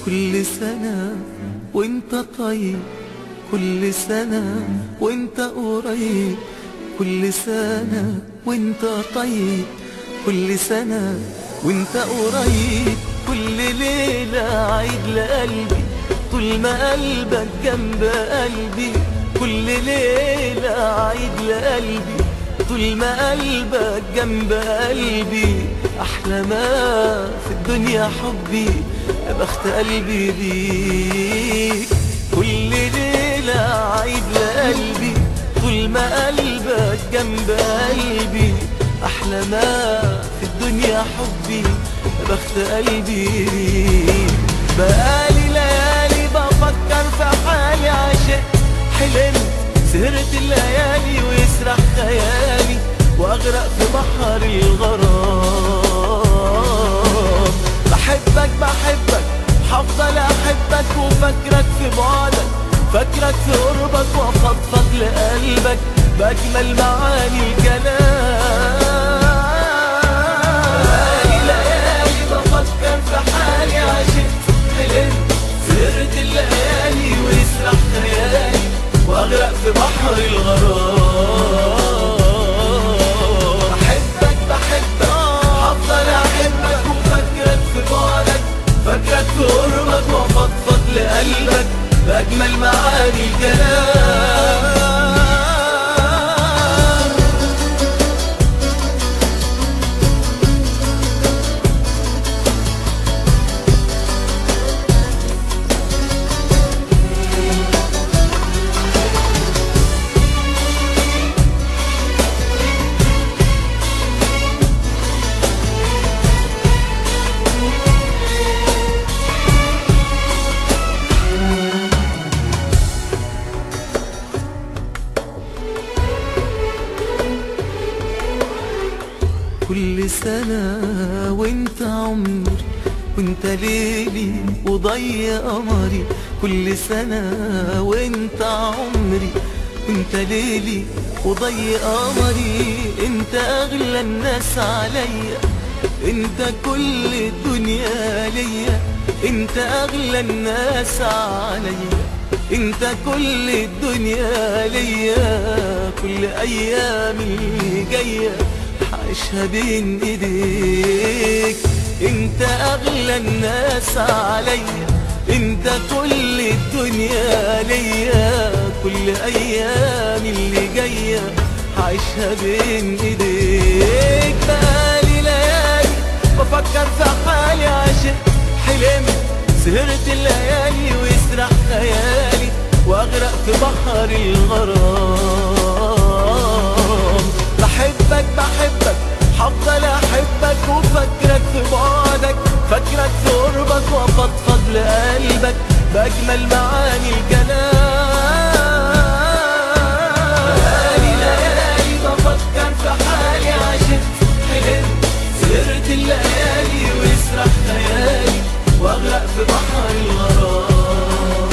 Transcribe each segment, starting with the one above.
كل سنة وانت طيب، كل سنة وانت قريب، كل سنة وانت طيب، كل سنة وانت قريب. كل ليلة عيد لقلبي طول ما قلبك جنب قلبي، كل ليلة عيد لقلبي طول ما قلبك جنب قلبي. أحلى ما في الدنيا حبي، يا بخت قلبي بيك. كل ليلة عيد لقلبي طول ما قلبك جنب قلبي. أحلى ما في الدنيا حبي، يا بخت قلبي بيك. بقالي ليالي بفكر في حالي، عشقت حلمت سهرت الليالي ويسرح خيالي واغرق في بحر الغرام. بحبك بحبك هفضل احبك وفكرك في بعدك، فكرك في قربك وافضفض لقلبك باجمل معاني الكلام. بقالي ليالي بفكر في حالي، عشقت حلمت سهرت الليالي ويسرح خيالي واغرق في بحر الغرام. بحبك بحبك هفضل احبك وفكرك في بعدك، فكرك في قربك وافضفض لقلبك باجمل معاني الكلام. كل سنة وانت عمري وانت ليلي وضي قمري، كل سنة وانت عمري وانت ليلي وضي قمري. انت اغلى الناس عليا، انت كل الدنيا ليا، انت اغلى الناس عليا، انت كل الدنيا ليا. كل ايامي جايه عيشها بين ايديك، انت اغلى الناس عليا، انت كل الدنيا ليا. كل ايامي اللي جايه عيشها بين ايديك. بقالي ليالي بفكر في حالي، عشقت حلمت سهرت الليالي ويسرح خيالي واغرق في بحر الغرام. بحبك بحبك هفضل احبك وفكرك في بعدك، فكرك في قربك وافضفض لقلبك باجمل معاني الكلام. بقالي ليالي بفكر في حالي، عشقت حلمت سهرت الليالي ويسرح خيالي واغرق في بحر الغرام.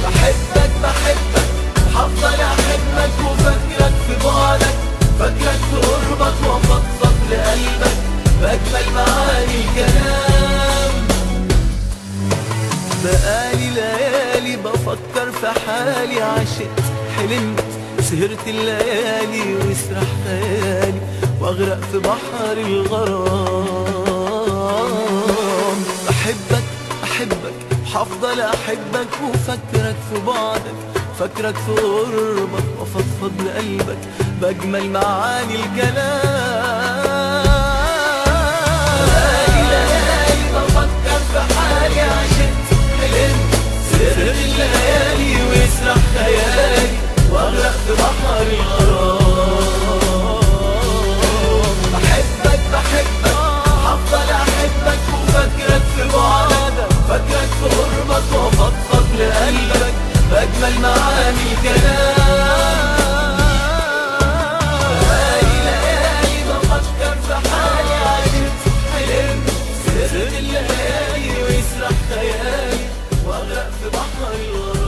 بحبك بحبك هفضل احبك وفكرك في بعدك، فكرك في قربك وافضفض لقلبك باجمل معاني الكلام. بقالي ليالي بفكر في حالي، عشقت حلمت سهرت الليالي ويسرح خيالي واغرق في بحر الغرام. بحبك احبك هفضل احبك وفكرك في بعدك، فكرك في قربك وافضفض لقلبك باجمل معاني الكلام. بقالي ليالي بفكر في حالي، عشقت حلمت سهرت الليالي ويسرح خيالي واغرق في بحر الغرام. بحبك بحبك هفضل احبك وفكرك في بعدك، فكرك في قربك وافضفض لقلبك باجمل معاني الكلام. بقالي ليالي بفكر في حالي، عشقت حلمت سهرت الليالي ويسرح خيالي واغرق في بحر الغرام.